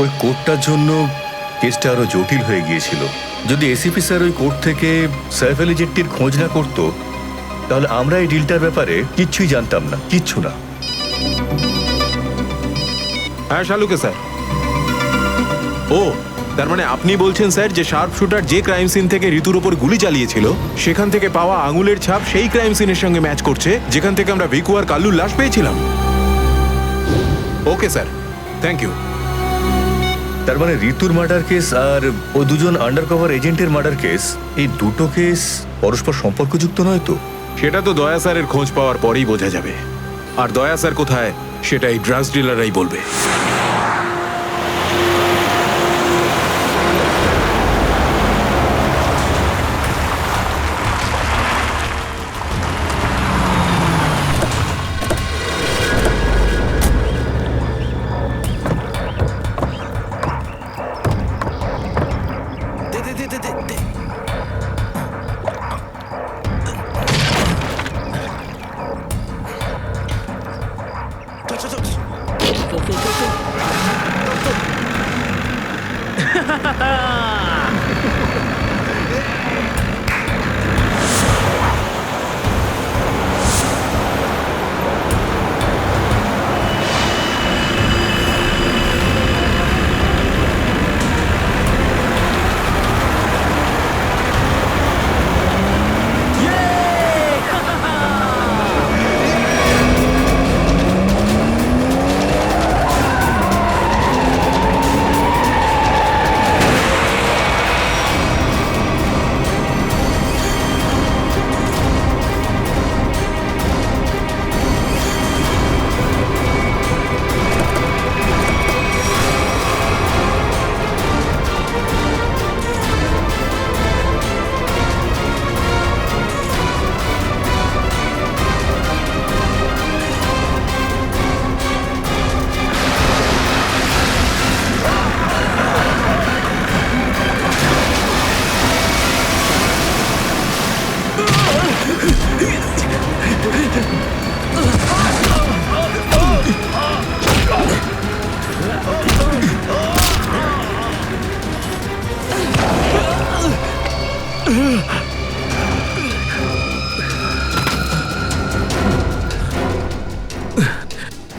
ওই কোর্টটার জন্য কেসটা আরো জটিল হয়ে গিয়েছিল। যদি এসিপি স্যার ওই কোর্ট থেকে সাইফ আলী জেট্টির খোঁজ না করতো, তাহলে আমরা এই ডিলটার ব্যাপারে কিচ্ছুই জানতাম না, কিচ্ছু না। হ্যাঁ শালুকে স্যার। ও, তার মানে আপনি বলছেন স্যার যে শার্প শুটার যে ক্রাইম সিন থেকে ঋতুর উপর গুলি চালিয়েছিল সেখান থেকে পাওয়া আঙুলের ছাপ সেই ক্রাইম সিনের সঙ্গে ম্যাচ করছে যেখান থেকে আমরা ভিকু আর কাল্লুর লাশ পেয়েছিলাম। Okay sir, thank you. তার মানে ঋতুর মার্ডার কেস আর ও দুজন আন্ডারকভার এজেন্টের মার্ডার কেস, এই দুটো কেস পরস্পর সম্পর্কযুক্ত নয় তো? সেটা তো দয়া স্যারের খোঁজ পাওয়ার পরেই বোঝা যাবে। আর দয়া স্যার কোথায় সেটা এই ড্রাগস ডিলাররাই বলবে।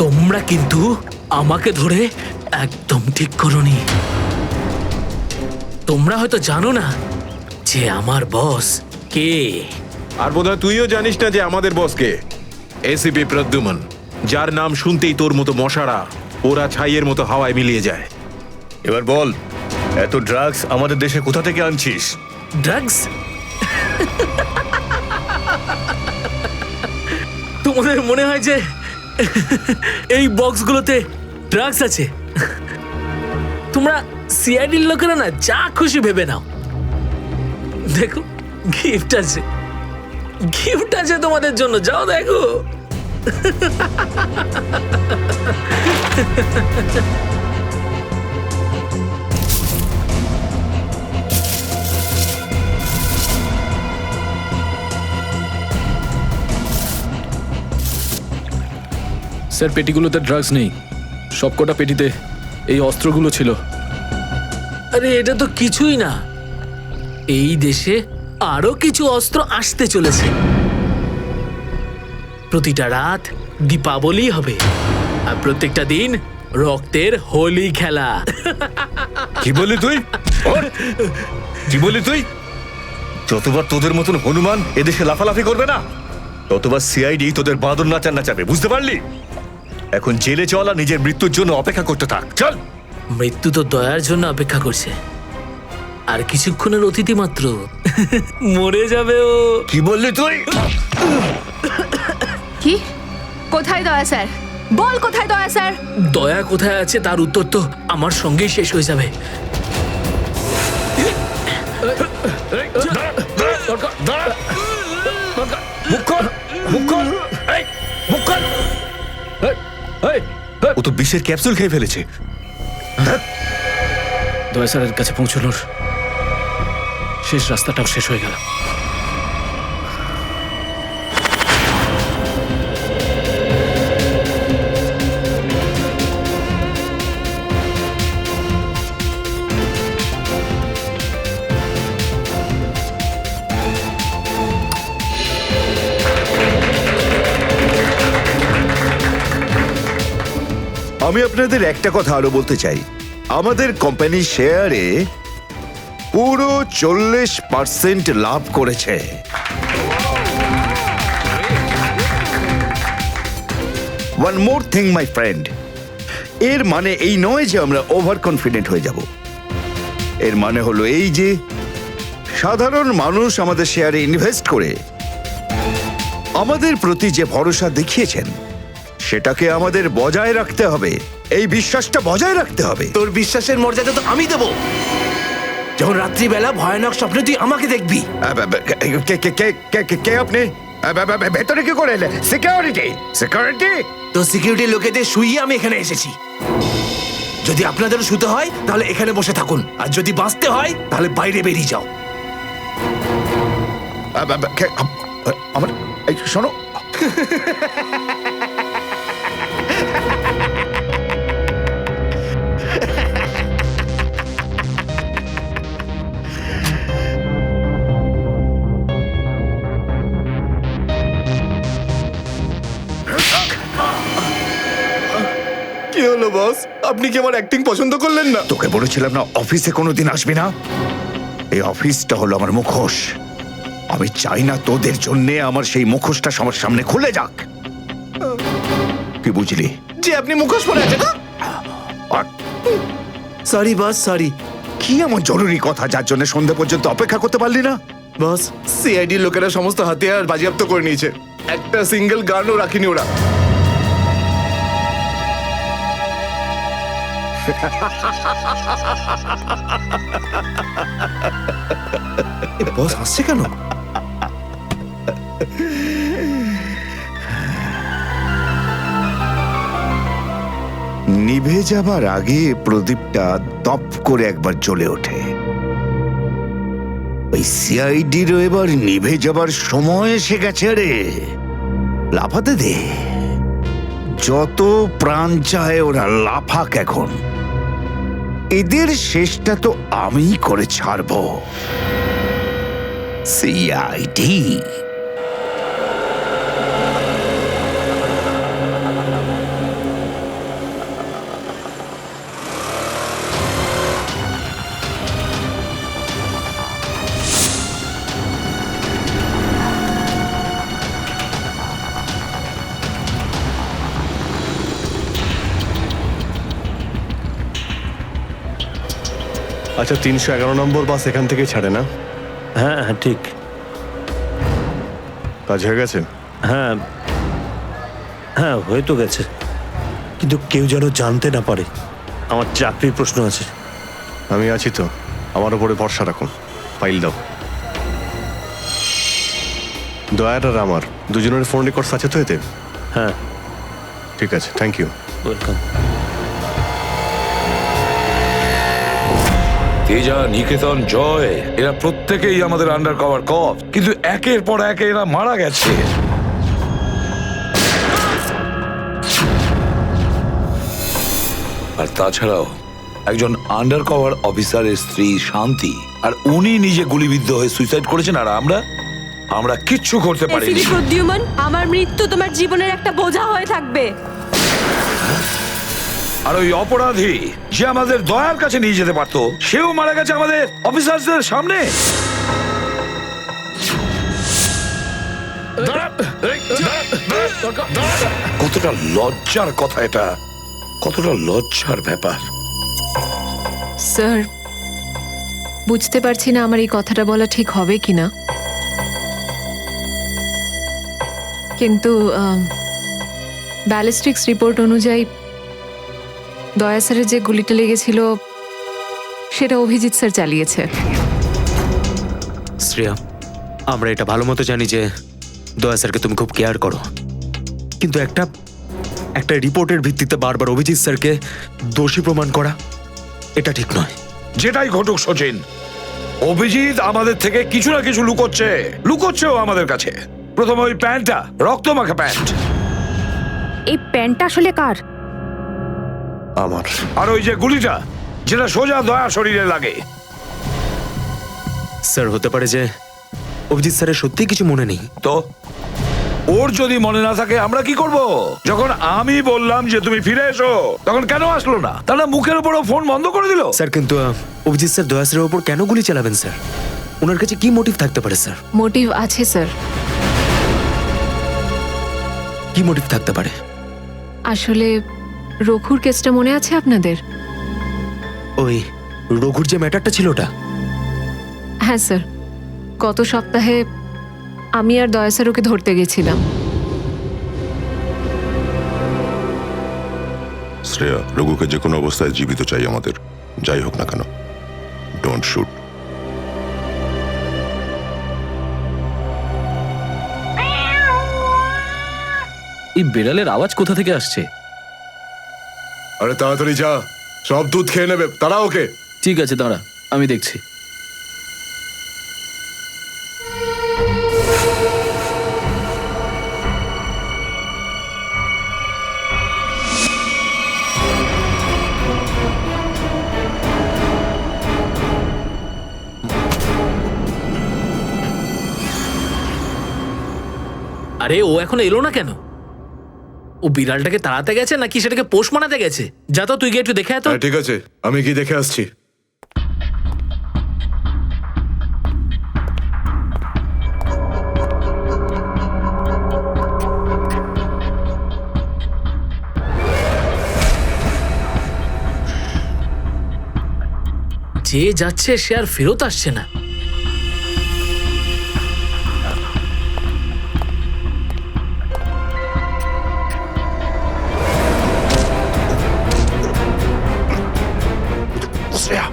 তোমরা কিন্তু আমাকে ধরে একদম ঠিক করোনি। তোমরা হয়তো জানো না যে আমার বস কে। আর বোধহয় তুইও জানিস না যে আমাদের বসকে, এসিপি প্রদ্যুমন, যার নাম শুনতেই তোর মতো মশারা ওরা ছাইয়ের মতো হাওয়ায় মিলিয়ে যায়। এবার বল, এত ড্রাগস আমাদের দেশে কোথা থেকে আনছিস? ড্রাগস? তোমাদের মনে হয় যে এই বক্সগুলোতে ড্রাগস আছে? তোমরা সিআইডির লোকেরা না যা খুশি ভেবে নাও। দেখো, গিফট আছে, গিফট আছে তোমাদের জন্য, যাও দেখো। স্যার, পেটিগুলোতে ড্রাগস নেই, সবকটা পেটিতে এই অস্ত্রগুলো ছিল। আরে এটা তো কিছুই না, এই দেশে আরো কিছু অস্ত্র আসতে চলেছে। প্রতিটা রাত দীপাবলি হবে আর প্রত্যেকটা দিন রক্তের হোলি খেলা। কি বললি তুই? কি বললি তুই? যতবার তোদের মতন হনুমান এদেশে লাফালাফি করবে না, ততবার সিআইডি তোদের বাঁদর নাচার নাচাবে, বুঝতে পারলি? এখন জেলে চল আর নিজের মৃত্যুর জন্য অপেক্ষা করতে থাক, চল। মৃত্যু তো দয়ার জন্য অপেক্ষা করছে, আর কিছুক্ষণের অতিথি মাত্র মরে যাবে ও। কি বললি তুই? কি? কোথায় দয়া স্যার? বল কোথায় দয়া স্যার? দয়া কোথায় আছে তার উত্তর তো আমার সঙ্গেই শেষ হয়ে যাবে। ও তো বিষের ক্যাপসুল খেয়ে ফেলেছে। দয়া স্যারের কাছে পৌঁছানোর শেষ রাস্তাটাও শেষ হয়ে গেল। আমি আপনাদের একটা কথা আরো বলতে চাই, আমাদের কোম্পানির শেয়ারে পুরো 40% লাভ করেছে। One more thing my friend, এর মানে এই নয় যে আমরা ওভার কনফিডেন্ট হয়ে যাব। এর মানে হলো এই যে সাধারণ মানুষ আমাদের শেয়ারে ইনভেস্ট করে আমাদের প্রতি যে ভরসা দেখিয়েছেন সেটাকে আমাদের বজায় রাখতে হবে, এই বিশ্বাসটা বজায় রাখতে হবে। তোর বিশ্বাসের মর্যাদা তো আমি দেবো যখন রাত্রিবেলা ভয়ানক স্বপ্নে তুই আমাকে দেখবি। কে আপনি? ভেতরে কি করে এলেন? সিকিউরিটি সিকিউরিটি তো সিকিউরিটি লোকেদের শুইয়ে আমি এখানে এসেছি। যদি আপনাদেরও শুতে হয় তাহলে এখানে বসে থাকুন, আর যদি বাঁচতে হয় তাহলে বাইরে বেরিয়ে যাও। আমার এই শোনো, কি হলো বস, আপনি কি আমার অ্যাক্টিং পছন্দ করলেন না? তোকে বলেছিলাম না অফিসে কোনোদিন আসবি না। এই অফিসটা হলো আমার মুখোশ। আমি চাই না তোদের জন্যে আমার সেই মুখোশটা সবার সামনে খুলে যাক। কি বুঝলি? যে আপনি মুখোশ পরে আছেন। আর সরি বস, সরি। কি এমন জরুরি কথা যার জন্য সন্ধ্যা পর্যন্ত অপেক্ষা করতে পারলি না? বস, সিআইডির লোকেরা সমস্ত হাতিয়ার বাজেয়াপ্ত করে নিয়েছে, একটা সিঙ্গেল গানও রাখিনি ওরা। বস হাসছে কেন? নিভে যাবার আগে প্রদীপটা দপ করে একবার জ্বলে ওঠে। ওই সিআইডিরও এবার নিভে যাবার সময় এসে গেছে রে। লাফাতে দে, যত প্রাণ চায় ওরা লাফাক এখন। এদের শেষটা তো আমি করে ছাড়বো। সিআইডি আচ্ছা, 311 নম্বর বাস এখান থেকে ছাড়ে না? হ্যাঁ হ্যাঁ ঠিক। কাজ হয়ে গেছে? হ্যাঁ হ্যাঁ হয়ে তো গেছে, কিন্তু কেউ যেন জানতে না পারে। আমার চাকরির প্রশ্ন আছে। আমি আছি তো, আমার উপরে ভরসা রাখুন। ফাইল দাও। দয়ার আর আমার দুজনের ফোন রেকর্ডস আছে তো এতে? হ্যাঁ ঠিক আছে, থ্যাংক ইউ। ওয়েলকাম। তেজা, নিকেতন, জয়, এরা প্রত্যেকেই আমাদের আন্ডার কভার কপ, কিন্তু একের পর এক এরা মারা গেছে। আর তাছাড়াও একজন আন্ডার কভার অফিসারের স্ত্রী শান্তি, আর উনি নিজে গুলিবিদ্ধ হয়ে সুইসাইড করেছেন, আর আমরা কিচ্ছু করতে পারিনি। এসিডি প্রদ্যুম্ন, আমার মৃত্যু তোমার জীবনের একটা বোঝা হয়ে থাকবে। আর ওই অপরাধী যে আমাদের দয়ার কাছে নিয়ে যেতে পারতো, সেও মারা গেছে আমাদের অফিসারদের সামনে। কতটা লজ্জার কথা এটা, কতটা লজ্জার ব্যাপার। স্যার, বুঝতে পারছি না আমার এই কথাটা বলা ঠিক হবে কিনা, কিন্তু ব্যালিস্টিক্স রিপোর্ট অনুযায়ী দয়া স্যারের যে গুলিটা লেগেছিল সেটা অভিজিৎ স্যার চালিয়েছে। শ্রেয়া, আমরা এটা ভালো মতো জানি যে দয়া স্যারকে তুমি খুব কেয়ার করো, কিন্তু একটা রিপোর্টের ভিত্তিতে বারবার অভিজিৎ স্যারকে দোষী প্রমাণ করা এটা ঠিক নয়। যেটাই ঘটুক সচিন, অভিজিৎ আমাদের থেকে কিছু না কিছু লুকোচ্ছেও আমাদের কাছে। প্রথমে ওই প্যান্টটা, রক্তমাখা প্যান্ট। এই প্যান্টটা আসলে কার? আমার। আর ওই যে গুলিটা, যেটা সোজা দয়া শরীরে লাগে। স্যার, হতে পারে যে অভিজিৎ স্যারের সত্যি কিছু মনে নেই। তো ওর যদি মনে না থাকে আমরা কি করব? যখন আমি বললাম যে তুমি ফিরে এসো, তখন কেন আসলো না? তাহলে মুখের উপরও ফোন বন্ধ করে দিল। স্যার কিন্তু অভিজিৎ স্যার দয়া স্যারের ওপর কেন গুলি চালাবেন স্যার? ওনার কাছে কি মোটিভ থাকতে পারে স্যার? মোটিভ আছে স্যার। কি মোটিভ থাকতে পারে? আসলে রঘুর কেসটা মনে আছে আপনাদের? ওই রঘুর যে ম্যাটারটা ছিল ওটা? হ্যাঁ স্যার, গত সপ্তাহে আমি আর দয়া স্যার ওকে ধরতে গেছিলাম। শ্রেয়া, রঘুকে যে কোনো অবস্থায় জীবিত চাই আমাদের, যাই হোক না কেন। Don't shoot. এই বেড়ালের আওয়াজ কোথা থেকে আসছে? আরে তাড়াতাড়ি যা, সব দুধ খেয়ে নেবে, তারা ওকে। ঠিক আছে, দাঁড়া, আমি দেখছি। আরে ও এখন এলো না কেন? ও বিড়ালটাকে তাড়াতে গেছে নাকি সেটাকে পোষ মানাতে গেছে? যা তো, তুই গিয়ে একটু দেখে আয় তো। হ্যাঁ ঠিক আছে, আমি কি দেখে আসছি। যে যাচ্ছে সে আর ফেরত আসছে না। শ্রেয়া,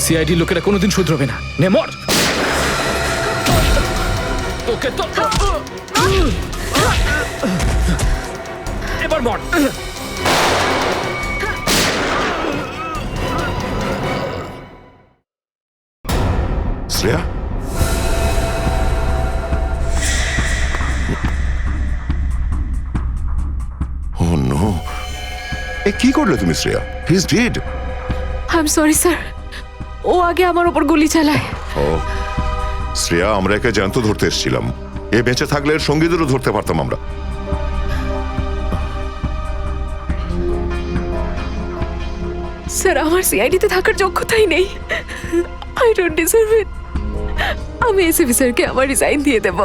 সিআইডি লোকেরা কোনোদিন শুধরবে না। নে মর। তোকে তো এবার মর। শ্রেয়া, ও নো, এ কি করলে তুমি Shreya? He is dead. I am sorry sir, ও আগে আমার ওপর গুলি চালায়। ও শ্রেয়া, আমরা একে জ্যান্ত ধরতে এসেছিলাম। এ বেঁচে থাকলে এর সঙ্গীদেরও ধরতে পারতাম আমরা। স্যার, আমার সিআইডিতে থাকার যোগ্যতাই নেই। আই ডোন্ট ডিজার্ভ ইট। আমি এসিপি স্যারকে আমার রিজাইন দিয়ে দেব।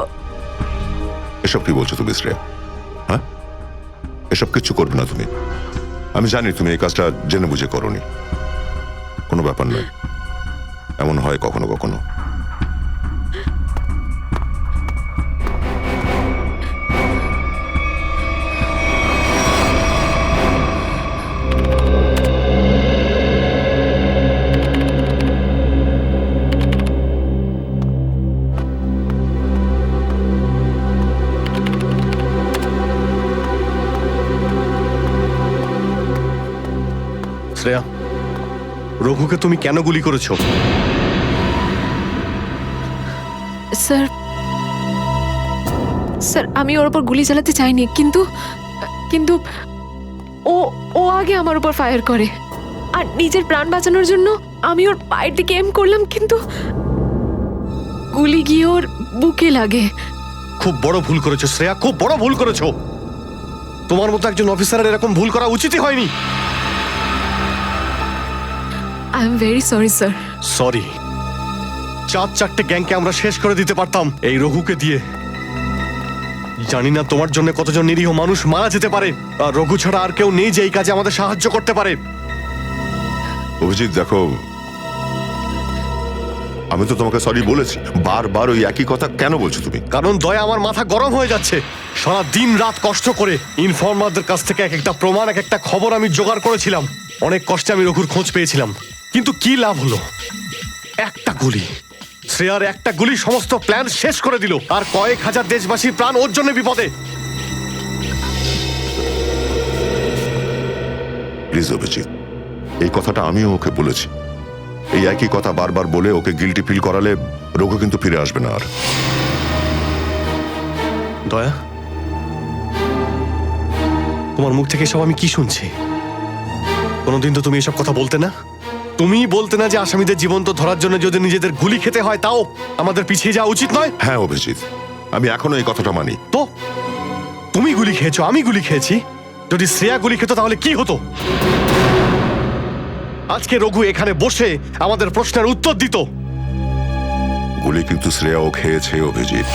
এসব কি বলছো তুমি শ্রেয়া? হ্যাঁ, এসব কিচ্ছু করবে না তুমি। আমি জানি তুমি এই কাজটা জেনে বুঝে করোনি। কোনো ব্যাপার নয়, এমন হয় কখনো কখনো। শ্রেয়া, রঘুকে তুমি কেন গুলি করেছো? স্যার, স্যার আমি ওর উপর গুলি চালাতে চাইনি, কিন্তু কিন্তু ও ও আগে আমার উপর ফায়ার করে। আর নিজের প্রাণ বাঁচানোর জন্য আমি ওর পায়ের দিকে এম করলাম, কিন্তু গুলি গিয়ে ওর বুকে লাগে। খুব বড় ভুল করেছো শ্রেয়া, খুব বড় ভুল করেছো। তোমার মতো একজন অফিসারের এরকম ভুল করা উচিতই হয়নি। I am very sorry sir. Sorry? 4-4টে গ্যাংকে আমরা শেষ করে দিতে পারতাম এই রঘুকে দিয়ে। জানি না তোমার জন্য কতজন নিরীহ মানুষ মারা যেতে পারে, আর রঘু ছাড়া আর কেউ নেই যে এই কাজে আমাদের সাহায্য করতে পারে। অভিজিৎ দেখো, আমি তো তোমাকে সরি বলেছি। বারবার ওই একই কথা কেন বলছো তুমি? কারণ দয়া আমার মাথা গরম হয়ে যাচ্ছে। সারা দিন রাত কষ্ট করে ইনফর্মারদের কাছ থেকে এক একটা প্রমাণ, এক একটা খবর আমি জোগাড় করেছিলাম। অনেক কষ্টে আমি রঘুর খোঁজ পেয়েছিলাম, কিন্তু কি লাভ হলো? একটা গুলি, শ্রেয়ার একটা গুলি সমস্ত প্ল্যান শেষ করে দিল, আর কয়েক হাজার দেশবাসীর প্রাণ ওর জন্য বিপদে। প্লিজ অভিজিৎ, এই কথাটা আমিও ওকে বলেছি। এই একই কথা বারবার বলে ওকে গিল্টি ফিল করালে রঘু কিন্তু ফিরে আসবে না আর। দয়া, তোমার মুখ থেকে সব আমি কি শুনছি? কোনোদিন তো তুমি এসব কথা বলতে না। তুমি বলতে না যে আসামিদের জীবন্ত ধরার জন্য যদি নিজেদের গুলি খেতে হয় তাও আমাদের পিছিয়ে যাওয়া উচিত নয়। হ্যাঁ অভিজিৎ, আমি এখনো এই কথাটা মানি। তো তুমি গুলি খেয়েছো, আমি গুলি খেয়েছি। যদি শ্রেয়া গুলি খেত তাহলে কি হতো? আজকে রঘু এখানে বসে আমাদের প্রশ্নের উত্তর দিত। গুলি কিন্তু শ্রেয়াও খেয়েছে অভিজিৎ।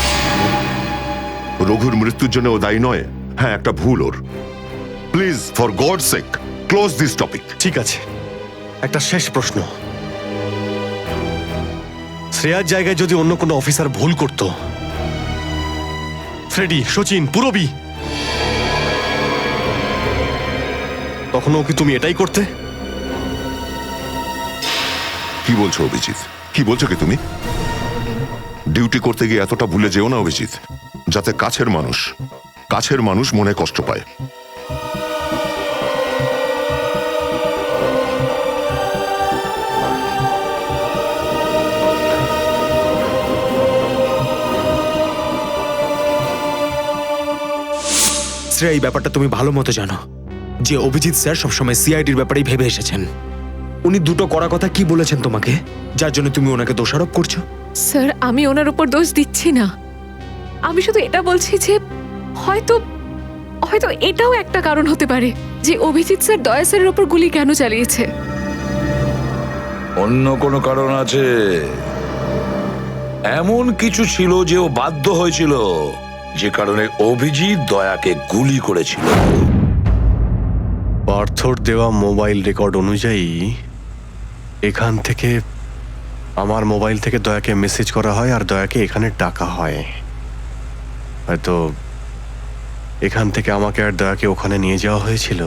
রঘুর মৃত্যুর জন্য ও দায়ী নয়। হ্যাঁ, একটা ভুল ওর। Please for God sake close this topic. ঠিক আছে, একটা শেষ প্রশ্ন। শ্রেয়ার জায়গায় যদি অন্য কোনো অফিসার ভুল করত, ফ্রেডি, সচিন, পুরবী, তখনও কি তুমি এটাই করতে? কি বলছো অভিজিৎ? কি বলছো কি তুমি? ডিউটি করতে গিয়ে এতটা ভুলে যেও না অভিজিৎ, যাতে কাছের মানুষ মনে কষ্ট পায়। শ্রেয়া, এই ব্যাপারটা তুমি ভালো মতো জানো যে অভিজিৎ স্যার সবসময় সিআইডির ব্যাপারেই ভেবে এসেছেন। উনি দুটো কড়া কথা কি বলেছেন তোমাকে, যার জন্য তুমি ওনাকে দোষারোপ করছো? স্যার, আমি ওনার উপর দোষ দিচ্ছি না। আমি শুধু এটা বলছি যে হয়তো হয়তো এটাও একটা কারণ হতে পারে যে অভিজিৎ স্যার দয়া স্যারের উপর গুলি কেন চালিয়েছে। অন্য কোনো কারণ আছে? এমন কিছু ছিল যে ও বাধ্য হয়েছিল, যে কারণে অভিজিৎ দয়াকে গুলি করেছিল। পার্থর দেওয়া মোবাইল রেকর্ড অনুযায়ী এখান থেকে আমার মোবাইল থেকে দয়াকে মেসেজ করা হয় আর দয়াকে এখানে ডাকা হয়। হয়তো এখান থেকে আমাকে আর দয়াকে ওখানে নিয়ে যাওয়া হয়েছিল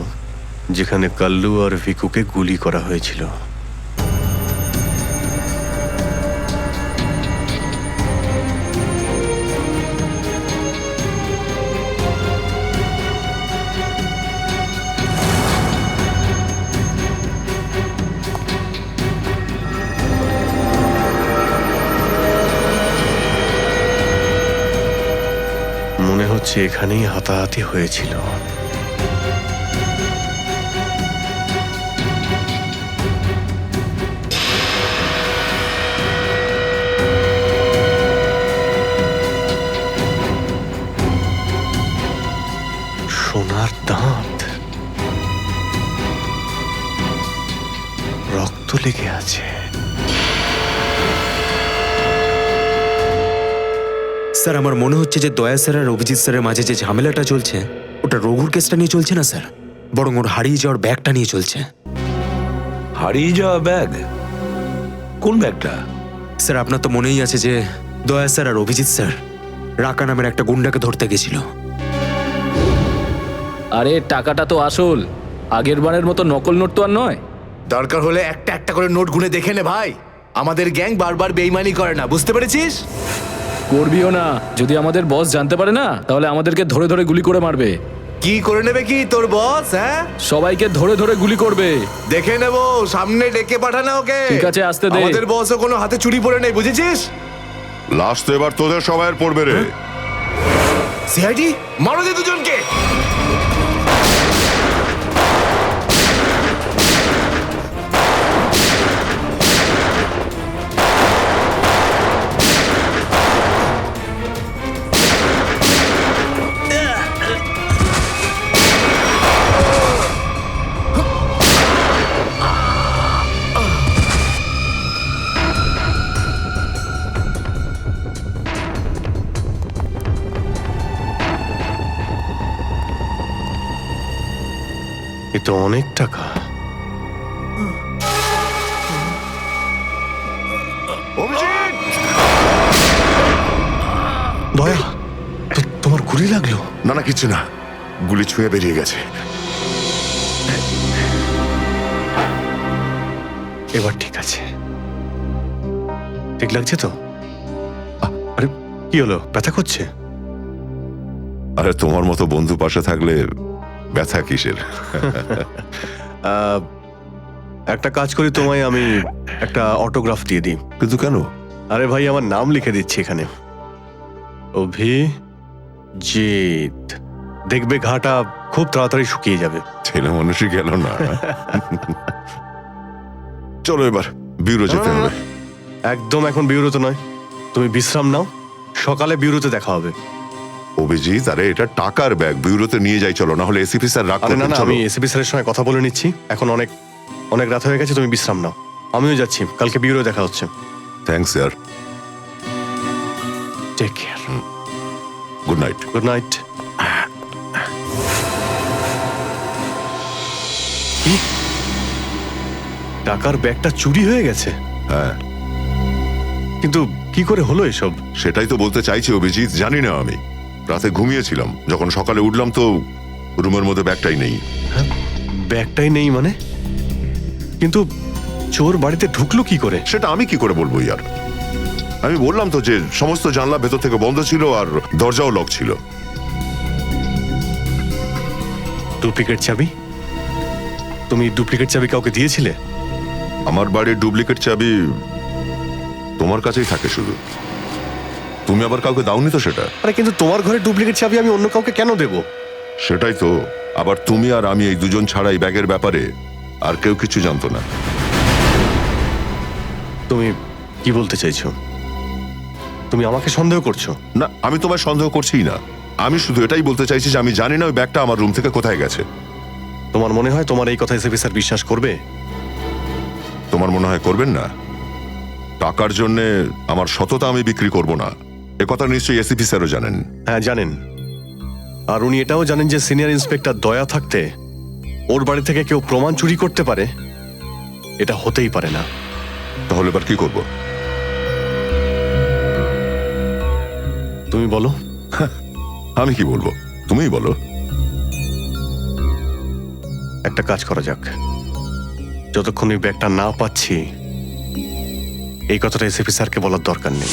যেখানে কাল্লু আর ভিকুকে গুলি করা হয়েছিল। মনে হচ্ছে এখানেই হাতাহাতি হয়েছিল। সোনার দাঁত, রক্ত লেগে আছে। স্যার, আমার মনে হচ্ছে যে দয়া স্যার আর অভিজিৎ স্যারের মাঝে যে ঝামেলাটা চলছে ওটা রঘুর কেসটা নিয়ে চলছে না স্যার, বরং ওর হারিয়ে যাওয়ার ব্যাগটা নিয়ে চলছে। হারিয়ে যাওয়া ব্যাগ? কোন ব্যাগটা? স্যার, আপনার তো মনেই আছে যে দয়া স্যার আর অভিজিৎ স্যার রাকা নামের একটা গুন্ডাকে ধরতে গেছিল। আরে টাকাটা তো আসল, আগের বারের মতো নকল নোট তো আর নয়। দরকার হলে একটা একটা করে নোট গুনে দেখে নে ভাই। আমাদের গ্যাং বারবার বেইমানি করে না, বুঝতে পেরেছিস? করবিও না। যদি আমাদের বস জানতে পারে না তাহলে আমাদেরকে ধরে ধরে গুলি করে মারবে। কি করে নেবে কি তোর বস? হ্যাঁ, সবাইকে ধরে ধরে গুলি করবে। দেখে নেবো, সামনে ডেকে পাঠানা ওকে। ঠিক আছে, আসতে দে। আমাদের বসও কোনো হাতে চুরি পড়ে নেই, বুঝেছিস? লাস্ট তো এবার তোদের সবাইয়ের পড়বে রে। সিআইডি মারো দে দুজনকে। এ তো অনেক টাকা। দয়া, তোমার গুলি লাগলো? না না, কিছু না, গুলি ছুঁয়ে বেরিয়ে গেছে। এবার ঠিক আছে, ঠিক লাগছে তো? আরে কি হলো, ব্যথা করছে? আরে তোমার মতো বন্ধু পাশে থাকলে ব্যথা কিসের? একটা কাজ করি, তোমায় আমি একটা অটোগ্রাফ দিয়ে দিই। কিন্তু কেন? আরে ভাই, আমার নাম লিখে দিচ্ছি এখানে, অভিজিৎ। দেখবে ঘাটা খুব তাড়াতাড়ি শুকিয়ে যাবে। ছেলে মানুষই গেল না। চলো এবার বিউরো যেতে হবে। একদম এখন বিউরোতে নয়, তুমি বিশ্রাম নাও, সকালে বিউরোতে দেখা হবে। অভিজিৎ, আরে এটা টাকার ব্যাগ, বিউরোতে নিয়ে যাই চলো, না হলে এসিপি স্যার রাগ আরে না করবেন। না, চলো। আমি এসিপি স্যারের সঙ্গে কথা বলে নিচ্ছি, এখন অনেক অনেক রাত হয়ে গেছে, তুমি বিশ্রাম নাও। আমিও যাচ্ছি, কালকে বিউরো দেখা হচ্ছে। Thanks sir. Take care. Good night. Good night. টাকার ব্যাগটা চুরি হয়ে গেছে? হ্যাঁ, কিন্তু কি করে হলো এসব? সেটাই তো বলতে চাইছি অভিজিৎ, জানি না। আমি রাতে ঘুমিয়েছিলাম, যখন সকালে উঠলাম তো রুমের মধ্যে ব্যাগটাই নেই। ব্যাগটাই নেই মানে? কিন্তু চোর বাড়িতে ঢুকলো কি করে? সেটা আমি কি করে বলবো ইয়ার? আমি বললাম তো যে সমস্ত জানলা ভেতর থেকে বন্ধ ছিল আর দরজাও লক ছিল। ডুপ্লিকেট চাবি? তুমি ডুপ্লিকেট চাবি কাউকে দিয়েছিলে? আমার বাড়ির ডুপ্লিকেট চাবি তোমার কাছেই থাকে শুধু, তুমি আবার কাউকে দাওনি তো সেটা। আরে কিন্তু তোমার ঘরে ডুপ্লিকেট চাবি আমি অন্য কাউকে কেন দেব? সেটাই তো, আবার তুমি আর আমি এই দুজন ছাড়া এই ব্যাগের ব্যাপারে আর কেউ কিছু জানতো না। তুমি কি বলতে চাইছো? তুমি আমাকে সন্দেহ করছো? না, আমি তোমায় সন্দেহ করছিই না, আমি শুধু এটাই বলতে চাইছি যে আমি জানি না ওই ব্যাগটা আমার রুম থেকে কোথায় গেছে। তোমার মনে হয় তোমার এই কথা এসএপি স্যার বিশ্বাস করবে? তোমার মনে হয় করবেন না? টাকার জন্য আমার সততা আমি বিক্রি করব না, এ কথা নিশ্চয়ই এসিপি স্যারও জানেন। হ্যাঁ জানেন, আর উনি এটাও জানেন যে সিনিয়র ইন্সপেক্টর দয়া থাকতে ওর বাড়ি থেকে কেউ প্রমাণ চুরি করতে পারে, এটা হতেই পারে না। তাহলে এবার কি করব? তুমি বলো। আমি কি বলবো, তুমিই বলো। একটা কাজ করা যাক, যতক্ষণ ওই ব্যাগটা না পাচ্ছি এই কথাটা এসএপি স্যারকে বলার দরকার নেই।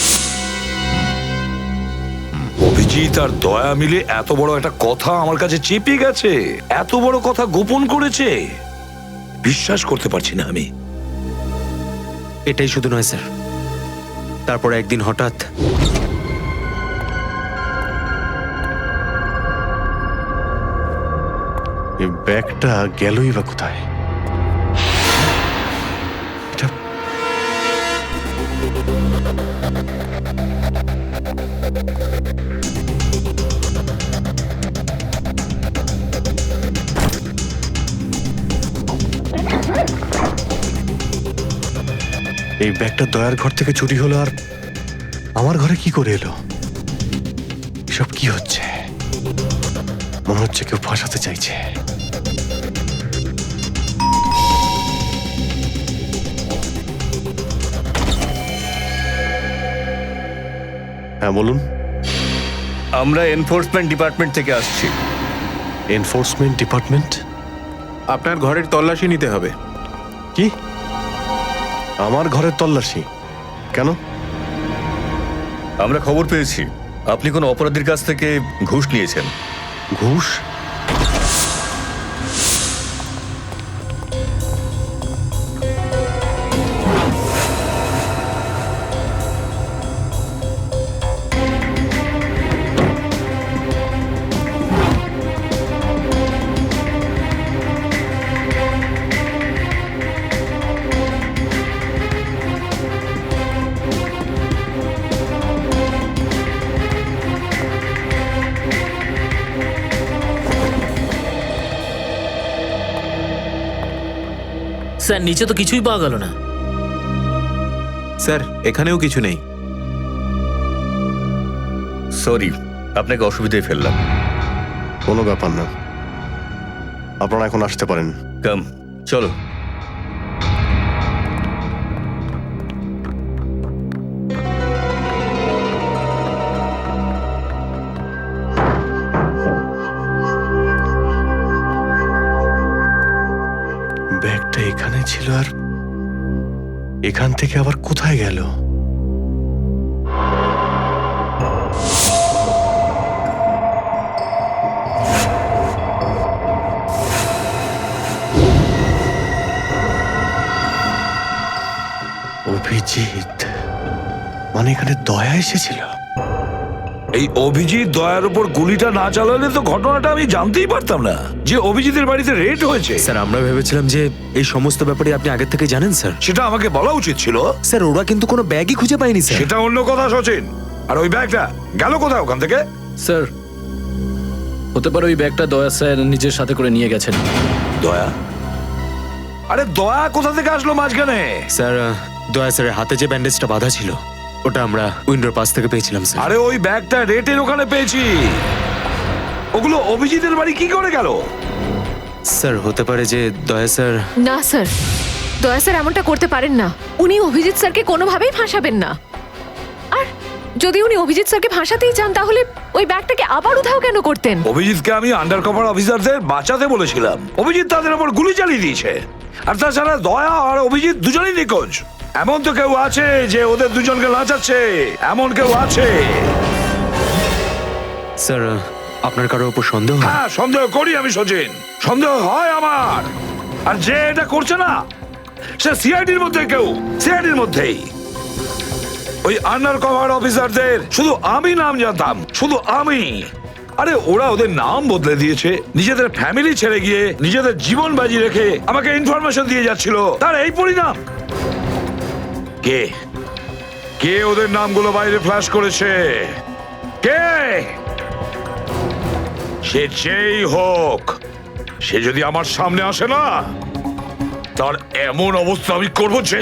অভিজিৎ আর দয়া মিলে এত বড় একটা কথা আমার কাছে চেপে গেছে, এত বড় কথা গোপন করেছে, বিশ্বাস করতে পারছি না আমি। এটাই শুধু নয় স্যার, তারপরে একদিন হঠাৎ এই ব্যাগটা গেলই বা কোথায়? এটা এই ব্যাগটা দয়ার ঘর থেকে চুরি হলো, আর আমার ঘরে কি করে এলো? এসব কি হচ্ছে? মনে হচ্ছে কেউ ফাঁসাতে চাইছে। হ্যাঁ বলুন। আমরা এনফোর্সমেন্ট ডিপার্টমেন্ট থেকে আসছি। Enforcement department? আপনার ঘরের তল্লাশি নিতে হবে। কি? আমার ঘরের তল্লাশি কেন? আমরা খবর পেয়েছি আপনি কোনো অপরাধীর কাছ থেকে ঘুষ নিয়েছেন। ঘুষ? স্যার নিচে তো কিছুই পাওয়া গেল না। স্যার এখানেও কিছু নেই। সরি, আপনাকে অসুবিধায় ফেললাম। কোনো ব্যাপার না, আপনারা এখন আসতে পারেন। কাম, চলো। ব্যাগটা এখানে ছিল, আর এখান থেকে আবার কোথায় গেল? অভিজিৎ মানে এখানে দয়া এসেছিল? এই অভিজিৎ দয়ার উপর গুলিটা না চালালে তো ঘটনাটা আমি জানতেই পারতাম না যে অভিজিতের বাড়িতে রেড হয়েছে। স্যার আমরা ভেবেছিলাম যে এই সমস্ত ব্যাপারে আপনি আগে থেকে জানেন স্যার। সেটা আমাকে বলা উচিত ছিল। স্যার ওরা কিন্তু কোনো ব্যাগই খুঁজে পায়নি স্যার। সেটা অন্য কথা সচিন। আর ওই ব্যাগটা গেল কোথায় ওখান থেকে? স্যার হতে পারে ওই ব্যাগটা দয়া স্যার নিজের সাথে করে নিয়ে গেছেন। দয়া? আরে দয়া কোথা থেকে আসলো মাঝখানে? স্যার দয়া স্যারের হাতে যে ব্যান্ডেজটা বাঁধা ছিল ওটা আমরা উইন্ডোর পাশ থেকে পেয়েছিলাম স্যার। আরে ওই ব্যাগটা রেটের ওখানে পেয়েছি। ওগুলো অভিজিতের বাড়ি কি করে গেল? স্যার হতে পারে যে দয়া স্যার। না স্যার, দয়া স্যার এমনটা করতে পারেন না। উনি অভিজিৎ স্যারকে কোনোভাবেই ফাঁসাবেন না। আর যদি উনি অভিজিৎ স্যারকে ফাঁসাতেই চান তাহলে ওই ব্যাগটাকে আবার উধাও কেন করতেন? অভিজিৎকে আমি আন্ডার কভার অফিসারদের বাঁচাতে বলেছিলাম। অভিজিৎ তাদের উপর গুলি চালিয়ে দিয়েছে। আর তাছাড়া দয়া আর অভিজিৎ দুজনেই নিখোঁজ। এমন তো কেউ আছে যে ওদের দুজনকে লাচাচ্ছে, এমন কেউ আছে? স্যার আপনার কারোর উপর সন্দেহ? হ্যাঁ সন্দেহ করি আমি সচিন, সন্দেহ হয় আমার। আর যে এটা করছে না সে সিআইডির মধ্যে কেউ, সিআইডির মধ্যেই। ওই আন্ডার কভার অফিসারদের শুধু আমি নাম জানতাম, শুধু আমি। আরে ওরা ওদের নাম বদলে দিয়েছে, নিজেদের ফ্যামিলি ছেড়ে গিয়ে নিজেদের জীবন বাজি রেখে আমাকে ইনফরমেশন দিয়ে যাচ্ছিল। তার এই পরিণাম। কে কে ওদের নামগুলো বাইরে ফ্ল্যাশ করেছে? কে? সে যেই হোক, সে যদি আমার সামনে আসে না, তার এমন অবস্থা আমি করবো যে।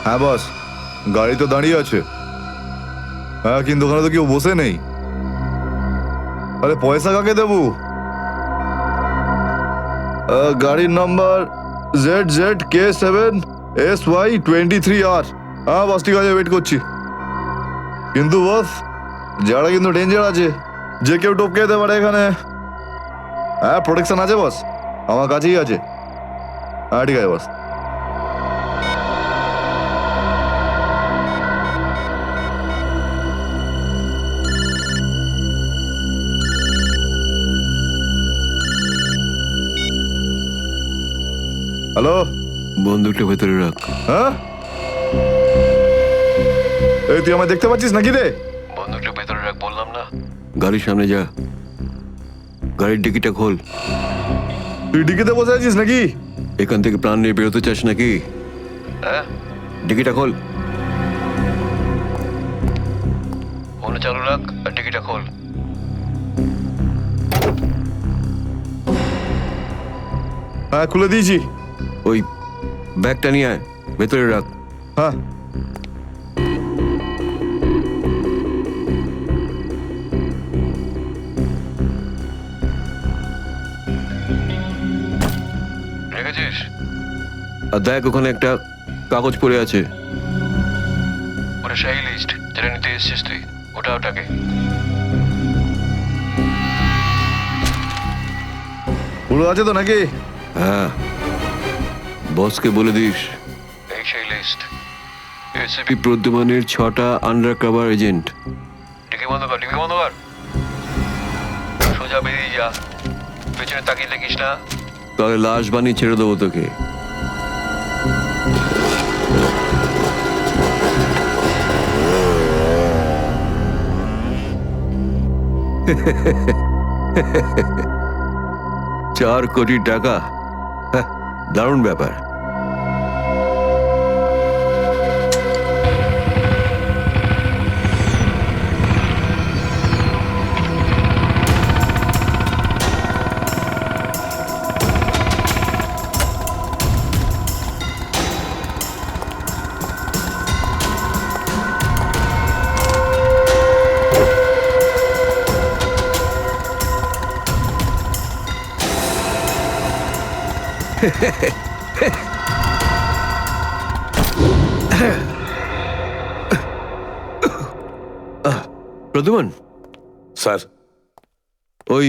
হ্যাঁ বস, গাড়ি তো দাঁড়িয়ে আছে। হ্যাঁ কিন্তু ওখানে তো কেউ বসে নেই। আরে পয়সা কাকে দেবো? গাড়ির নাম্বার ZZK7SY23R। হ্যাঁ বস ঠিক আছে, ওয়েট করছি। কিন্তু বস যারা কিন্তু ডেঞ্জার আছে, যে কেউ টপকে যেতে পারে এখানে। হ্যাঁ প্রোটেকশন আছে বস, আমার কাছেই আছে। হ্যাঁ ঠিক আছে বস। হ্যালো, বন্দুকটা ভেতরে রাখ। হ্যাঁ এই তুই আমায় দেখতে পাচ্ছিস নাকি রে? বন্দুকটা ভেতরে রাখ বললাম না। গাড়ির সামনে যা, গাড়ির ডিকিটা খোল। তুই ডিকিতে বসে আছিস নাকি? এখান থেকে প্রাণ নিয়ে বেরোতে চাস নাকি? হ্যাঁ ডিকিটা খোল। ফোন চালু রাখ আর টিকিটটা খোল। হ্যাঁ খুলে দিয়েছি। ওই ব্যাগটা নিয়ে আয়, ভেতরে রাখ। হ্যাঁ রেখেছিস? আর দেখ ওখানে একটা কাগজ পড়ে আছে। ওটা সেই লিস্ট যেটা নিতে এসেছিস তুই, ওটাকে। পুরো আছে তো নাকি? হ্যাঁ, বসকে বলে দিস এই সেই লিস্ট। এসিপি প্রদ্যুমানের 6টা আন্ডার কভার এজেন্ট। ডিকি বন্ধ কর, ডিকি বন্ধ কর। সোজা বেরিয়ে যা, পেছনে তাকিয়ে দেখিস না। তাহলে লাশ বানিয়ে ছেড়ে দেবো তোকে। $4 কোটি, দারুণ ব্যাপার। প্রদ্যুমন, স্যার। ওই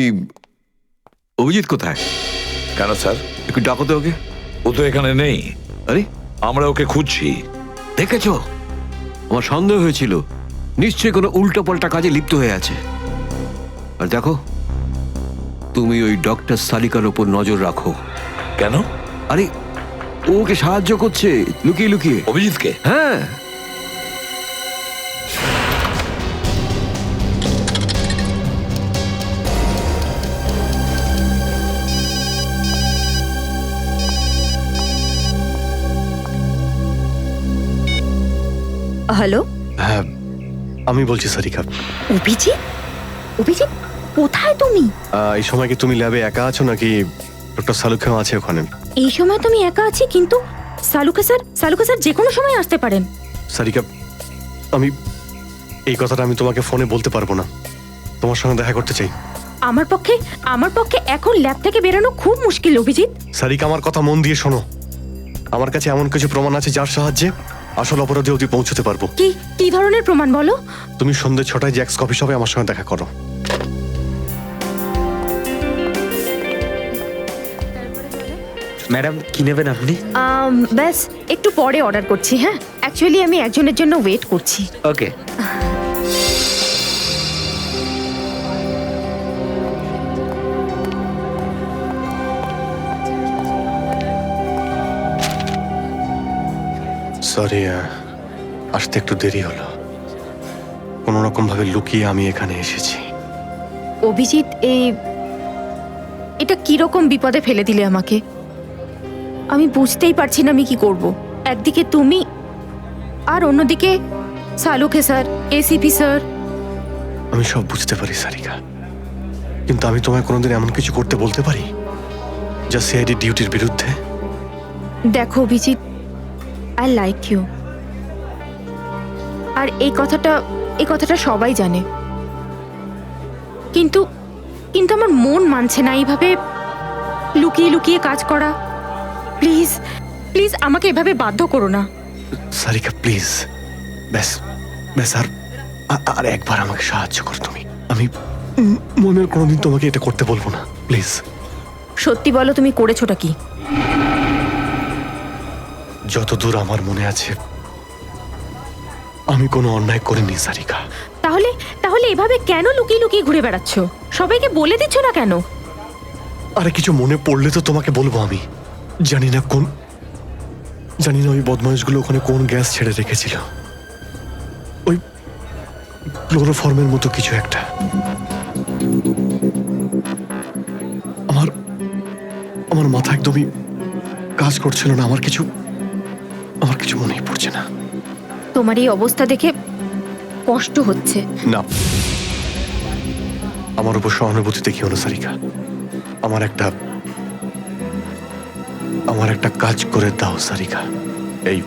অভিজিৎ কোথায়? কেন স্যার? একটু ডাকো তো ওকে। ও তো এখানে নেই। আরে, আমরা ওকে খুঁজছি। দেখেছো, আমার সন্দেহ হয়েছিল নিশ্চয়ই কোনো উল্টো পাল্টা কাজে লিপ্ত হয়ে আছে। আর দেখো, তুমি ওই ডক্টর সালিকার ওপর নজর রাখো। কেন? আরে, ও ওকে সাহায্য করছে লুকিয়ে লুকিয়ে। অভিজিৎকে? হ্যাঁ। হ্যালো, হ্যাঁ, আমি বলছি সারিকা। অভিজিৎ? অভিজিৎ, কোথায় তুমি? এই সময় কি তুমি ল্যাবে একা আছো নাকি ডক্টর সালুখাও আছে ওখানে? এই সময় তুমি একা আছি, কিন্তু সালুকা স্যার যে কোনো সময় আসতে পারেন। সারিকা, আমি এই কথাটা আমি তোমাকে ফোনে বলতে পারবো না। তোমার সঙ্গে দেখা করতে চাই। আমার পক্ষে এখন ল্যাব থেকে বেরোনো খুব মুশকিল অভিজিৎ। সারিকা, আমার কথা মন দিয়ে শোনো। আমার কাছে এমন কিছু প্রমাণ আছে যার সাহায্যে আসল অপরাধী অবধি পৌঁছতে পারবো। কি ধরনের প্রমাণ বলো? তুমি সন্ধ্যে 6টায় জ্যাক্স কফি শপে আমার সঙ্গে দেখা করো। ম্যাডাম, কি নেবেন আপনি? ব্যাস একটু পরে অর্ডার করছি। হ্যাঁ, অ্যাকচুয়ালি আমি একজনের জন্য ওয়েট করছি। ওকে। সরি, আসতে একটু দেরি হলো। কোনো রকম ভাবে লুকিয়ে আমি এখানে এসেছি। অভিজিৎ, এটা কিরকম বিপদে ফেলে দিলে আমাকে। আমি বুঝতেই পারছি না আমি কি করব। একদিকে তুমি আর অন্যদিকে সালুকে স্যার, এসিপি স্যার। আমি সব বুঝতে পারি সারিকা, কিন্তু আমি তোমায় কোনোদিন এমন কিছু করতে বলতে পারি যা সিআইডি ডিউটির বিরুদ্ধে? দেখো অভিজিৎ, আই লাইক ইউ। আর এই কথাটা সবাই জানে, কিন্তু আমার মন মানছে না এইভাবে লুকিয়ে লুকিয়ে কাজ করা। প্লিজ প্লিজ আমাকে এভাবে বাধ্য করো না। সারিকা প্লিজ, ব্যাস আর একবার আমাকে সাহায্য করো তুমি। আমি মনের কোনোদিন তোমাকে এটা করতে বলবো না, প্লিজ। সত্যি বলো, তুমি করেছোটা কি? যতদূর আমার মনে আছে আমি কোনো অন্যায় করিনি সারিকা। তাহলে এভাবে কেন লুকিয়ে লুকিয়ে ঘুরে বেড়াচ্ছ? সবাইকে বলে দিচ্ছ না কেন? আরে, কিছু মনে পড়লে তো তোমাকে বলবো। আমি জানি না ওই বদমাইশগুলো ওখানে কোন গ্যাস ছেড়ে রেখেছিল। ওই ক্লোরোফর্মের মতো কিছু একটা। আমার মাথা একদমই কাজ করছিল না। আমার কিছু মনেই পড়ছে না। তোমার এই অবস্থা দেখে কষ্ট হচ্ছে। না, আমার উপর সহানুভূতি দেখিও না সারিকা। আমার একটা কাজ করে দাও সারিকা। এই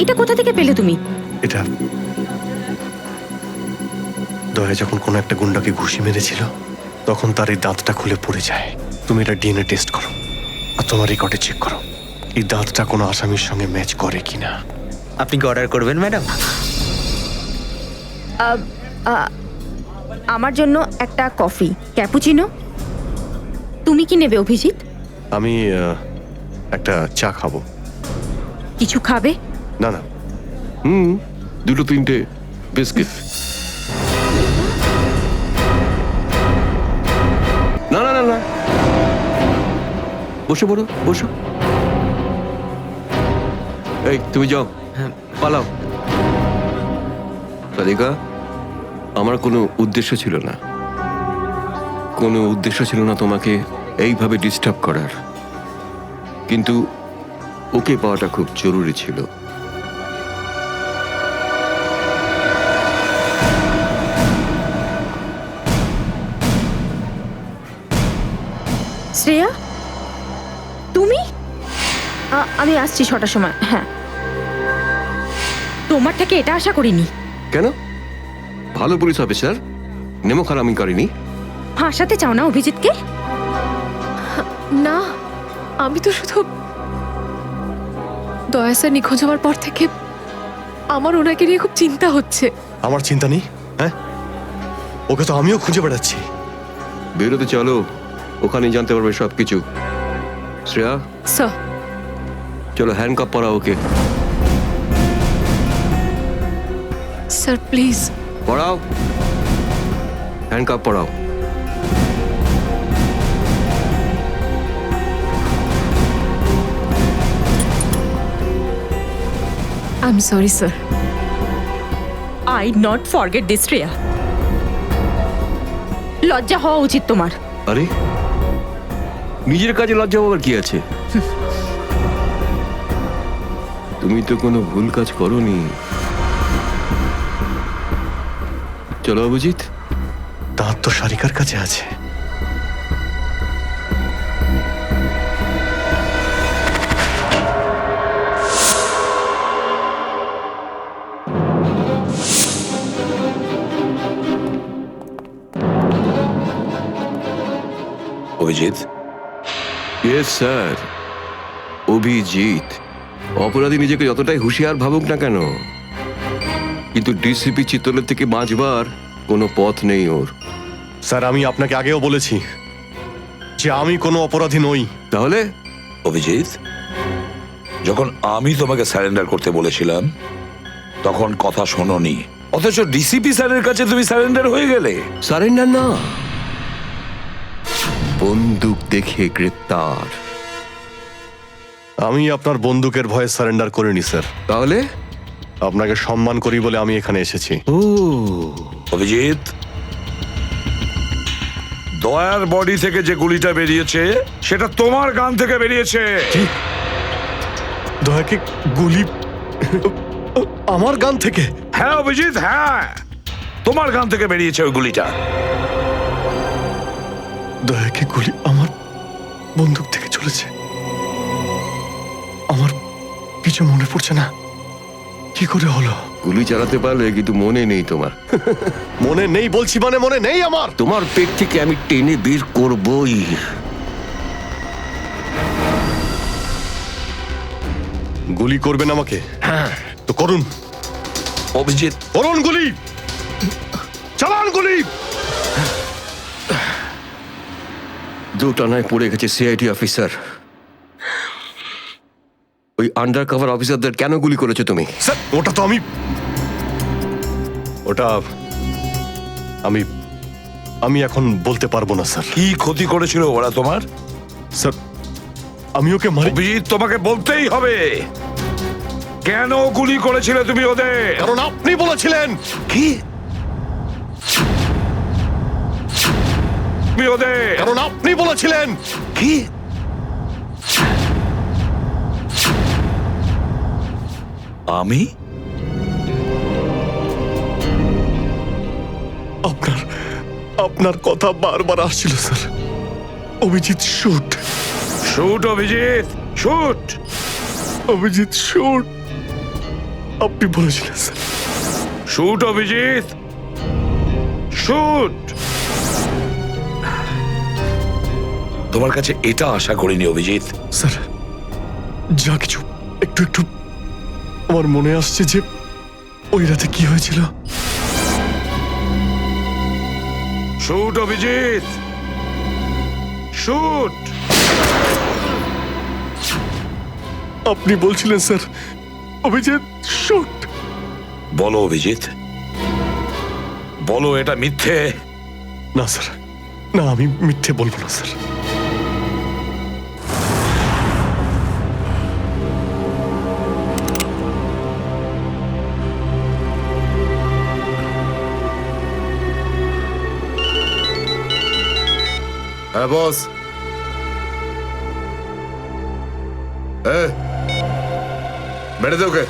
এটা কোথা থেকে পেলে তুমি? এটা দয়া যখন কোনো একটা গুন্ডাকে ঘুষি মেরেছিল তখন তার এই দাঁতটা খুলে পড়ে যায়। তুমি এটা ডিএনএ টেস্ট করো আর তোমার রেকর্ডে চেক করো এই দাঁতটা কোনো আসামির সঙ্গে ম্যাচ করে কিনা। আপনি কি অর্ডার করবেন ম্যাডাম? আমার জন্য একটা কফি ক্যাপুচিনো। তুমি কি নেবে অভিজিৎ? আমি একটা চা খাবো। কিছু খাবে? না, দুটো তিনটে বিস্কিট। না, বসে পড়ো, বসো। এই, তুমি যাও, পালাও। রাধিকা, আমার কোনো উদ্দেশ্য ছিল না তোমাকে এইভাবে ডিস্টার্ব করার, কিন্তু ওকে পাওয়াটা খুব জরুরি ছিল। শ্রেয়া, তুমি? আমি আসছি 6টার সময়। হ্যাঁ, তোমার থেকে এটা আশা করিনি। কেন? ভালো পুলিশ অফিসার, নেমো খারামি করেনি। ফাঁসাতে চাও না অভিজিৎকে? না, আমি তো শুধু দয়া স্যার নিখোঁজ হওয়ার পর থেকে আমার ওনাকে নিয়ে খুব চিন্তা হচ্ছে। আমার চিন্তা নেই, হ্যাঁ? ওকে তো আমিও খুঁজে বেড়াচ্ছি। বেরোতে চলো, ওখানেই জানতে পারবে সবকিছু। শ্রেয়া, স্যার, চলো হ্যান্ডকাপ পরাও ওকে। Sir please. পড়াও, হ্যান্ডকাপ পড়াও। I am sorry sir. I not forget this Shreya. লজ্জা হওয়া উচিত তোমার। আরে, নিজের কাজে লজ্জা পাওয়ার কি আছে? তুমি তো কোনো ভুল কাজ করোনি। চলো অভিজিৎ, দাঁত তো সারিকার কাছে আছে। Abhijit, yes sir, Abhijit. অপরাধী নিজেকে যতটাই হুঁশিয়ার ভাবুক না কেন, কিন্তু ডিসিপি চিত্তলের থেকে বাঁচবার কোনো পথ নেই ওর। স্যার, আমি আপনাকে আগেও বলেছি যে আমি কোনো অপরাধী নই। তাহলে অভিজিৎ, যখন আমি তোমাকে স্যারেন্ডার করতে বলেছিলাম তখন কথা শোনোনি, অথচ ডিসিপি স্যারের কাছে তুমি স্যারেন্ডার হয়ে গেলে। সারেন্ডার না, বন্দুক দেখে গ্রেপ্তার। আমি আপনার বন্দুকের ভয়ে সারেন্ডার করিনি স্যার। তাহলে আপনাকে সম্মান করি বলে আমি এখানে এসেছি। ও অভিজিৎ, দয়ার বডি থেকে যে গুলিটা বেরিয়েছে সেটা তোমার গান থেকে বেরিয়েছে। দয়াকে গুলি আমার গান থেকে? হ্যাঁ অভিজিৎ, হ্যাঁ, তোমার গান থেকে বেরিয়েছে ওই গুলিটা। দয়াকে গুলি আমার বন্দুক থেকে চলেছে? আমার কিছু মনে পড়ছে না, কি করে হলো? গুলি চালাতে পারলে, কিন্তু মনে নেই তোমার। মনে নেই বলছি মানে মনে নেই আমার। তোমার পেট থেকে আমি টেনে বের করবই। গুলি করবেন আমাকে? হ্যাঁ তো করুন অভিজিৎ, করুন গুলি, চালান গুলি। দুটানায় পড়ে গেছে সিআইডি অফিসার। ওই আন্ডার কভার অফিসারদের কেন গুলি করেছো তুমি? স্যার, ওটা তো আমি এখন বলতে পারবো না স্যার। কি ক্ষতি করেছিল ওরা তোমার? স্যার, আমি ওকে মারি। অভিজিৎ, তোমাকে বলতেই হবে কেন গুলি করেছিলে তুমি ওদের। কারণ আপনি বলেছিলেন। কি? তুমি ওদের? কারণ আপনি বলেছিলেন। কি? আমি? আপনার কথা বারবার আসছিল sir. Abhijit shoot. Shoot Abhijit, shoot. Abhijit shoot, আপনি বলেছিলেন স্যার। Shoot Abhijit, shoot. তোমার কাছে এটা আশা করিনি অভিজিৎ। স্যার, যা কিছু একটু একটু আমার মনে আসছে যে ওই রাতে কি হয়েছিল। Shoot Abhijit, shoot. আপনি বলছিলেন স্যার অভিজিৎ শুট। বলো অভিজিৎ, বলো এটা মিথ্যে। না স্যার, না, আমি মিথ্যে বলবো না স্যার। হ্যাঁ বস। বেড়ে দে ওকে।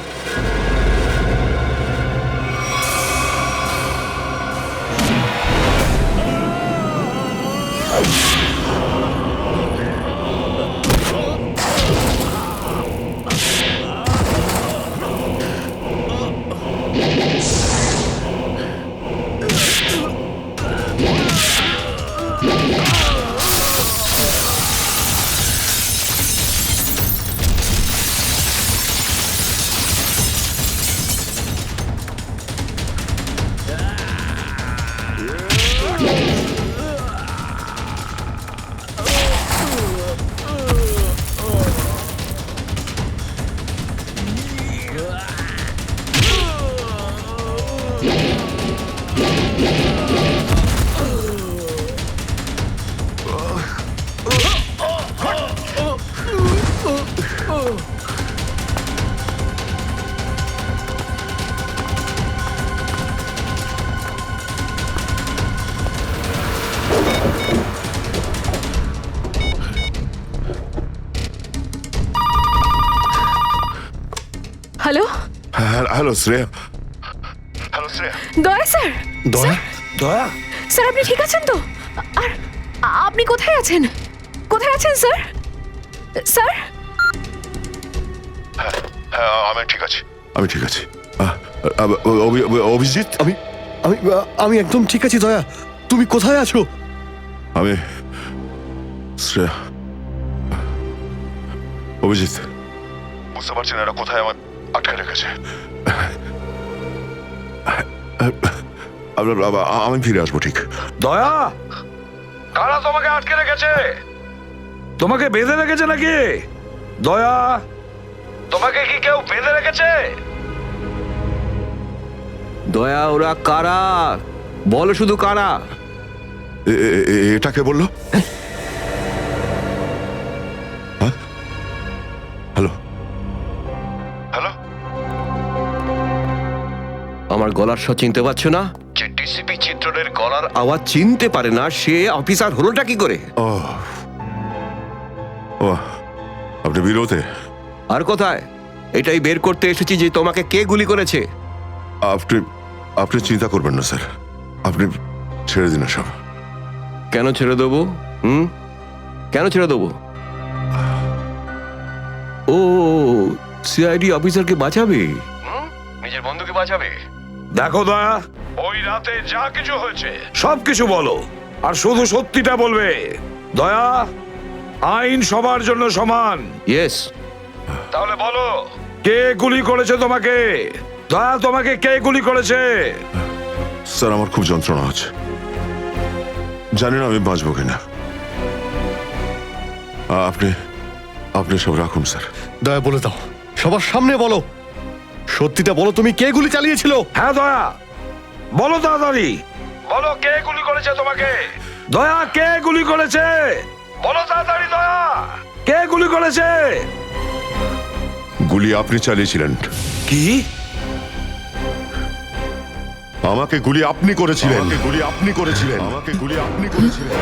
হ্যালো শ্রেয়া। হ্যালো শ্রেয়া। দয়া স্যার, দয়া দয়া স্যার আপনি ঠিক আছেন তো? আর আপনি কোথায় আছেন? কোথায় আছেন স্যার? স্যার হ্যাঁ আমি ঠিক আছি, আমি ঠিক আছি। অভিজিৎ, আমি আমি আমি একদম ঠিক আছি দয়া। তুমি কোথায় আছো? আমি শ্রেয়া। অভিজিৎ, বুঝতে পারছি না এরা কোথায় আমার আটকে রেখেছে। আমি ফিরে আসবো ঠিক। দয়া, কারা তোমাকে আটকে রেখেছে? তোমাকে বেঁধে রেখেছে নাকি? দয়া, তোমাকে কি কেউ বেঁধে রেখেছে? দয়া, ওরা কারা? বলো শুধু কারা। এটা কে বললো? হ্যাঁ? হ্যালো হ্যালো, আমার গলার স্বর চিনতে পারছো না? যে ডিসিপি চিত্রনের গলার আওয়াজ চিনতে পারে না সে অফিসার হলোটা কি করে? ও ও, আপনি বিরোধে? আর কোথায়? এটাই বের করতে এসেছি যে তোমাকে কে গুলি করেছে। আপনি আপনি চিন্তা করবেন না স্যার, আপনি ছেড়ে দিন সব। কেন ছেড়ে দেবো? কেন ছেড়ে দেবো? ও, সিআইডি অফিসারকে বাঁচাবে, নিজের বন্ধুকে বাঁচাবে। দেখো দয়া, ওই রাতে যা কিছু হয়েছে সব কিছু বলো, আর শুধু সত্যিটা বলবে। দয়া, আইন সবার জন্য সমান। ইয়েস। তাহলে বলো, কে গুলি করেছে তোমাকে? দয়া, তোমাকে কে গুলি করেছে? স্যার আমার খুব যন্ত্রণা হচ্ছে, জানি না আমি বাঁচবো কিনা। আপনি আপনি সব রাখুন স্যার। দয়া বলে দাও, সবার সামনে বলো, সত্যিটা বলো, তুমি কে গুলি চালিয়েছিল? হ্যাঁ দয়া, বলো তাড়াতাড়ি, বলো কে গুলি করেছে তোমাকে? দয়া, কে গুলি করেছে? বলো তাড়াতাড়ি দয়া, কে গুলি করেছে? গুলি আপনি চালিয়েছিলেন। কি? আমাকে গুলি আপনি করেছিলেন। আমাকে গুলি আপনি করেছিলেন। আমাকে গুলি আপনি করেছিলেন।